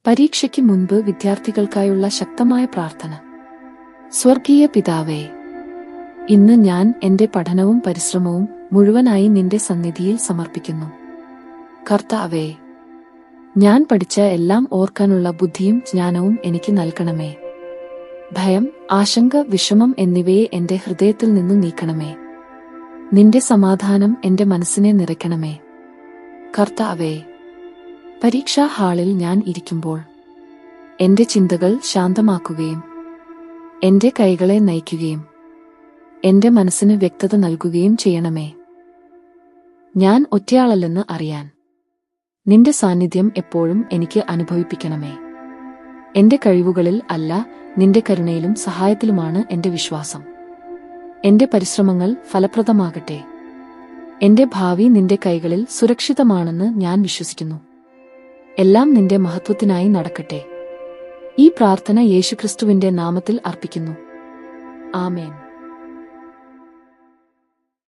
പരീക്ഷയ്ക്ക് മുൻപ് വിദ്യാർത്ഥികൾക്കായുള്ള ശക്തമായ പ്രാർത്ഥന. സ്വർഗീയ പിതാവേ, ഇന്ന് ഞാൻ എന്റെ പഠനവും പരിശ്രമവും മുഴുവനായി നിന്റെ സന്നിധിയിൽ സമർപ്പിക്കുന്നു. കർത്താവേ, ഞാൻ പഠിച്ച എല്ലാം ഓർക്കാനുള്ള ബുദ്ധിയും ജ്ഞാനവും എനിക്ക് നൽകണമേ. ഭയം, ആശങ്ക, വിഷമം എന്നിവയെ എന്റെ ഹൃദയത്തിൽ നിന്നു നീക്കണമേ. നിന്റെ സമാധാനം എന്റെ മനസ്സിനെ നിറയ്ക്കണമേ. കർത്താവേ, പരീക്ഷാ ഹാളിൽ ഞാൻ ഇരിക്കുമ്പോൾ എന്റെ ചിന്തകൾ ശാന്തമാക്കുകയും എന്റെ കൈകളെ നയിക്കുകയും എന്റെ മനസ്സിന് വ്യക്തത നൽകുകയും ചെയ്യണമേ. ഞാൻ ഒറ്റയാളല്ലെന്ന് അറിയാൻ നിന്റെ സാന്നിധ്യം എപ്പോഴും എനിക്ക് അനുഭവിപ്പിക്കണമേ. എന്റെ കഴിവുകളിൽ അല്ല, നിന്റെ കരുണയിലും സഹായത്തിലുമാണ് എന്റെ വിശ്വാസം. എന്റെ പരിശ്രമങ്ങൾ ഫലപ്രദമാകട്ടെ. എന്റെ ഭാവി നിന്റെ കൈകളിൽ സുരക്ഷിതമാണെന്ന് ഞാൻ വിശ്വസിക്കുന്നു. എല്ലാം നിന്റെ മഹത്വത്തിനായി നടക്കട്ടെ. ഈ പ്രാർത്ഥന യേശുക്രിസ്തുവിന്റെ നാമത്തിൽ അർപ്പിക്കുന്നു. ആമേൻ.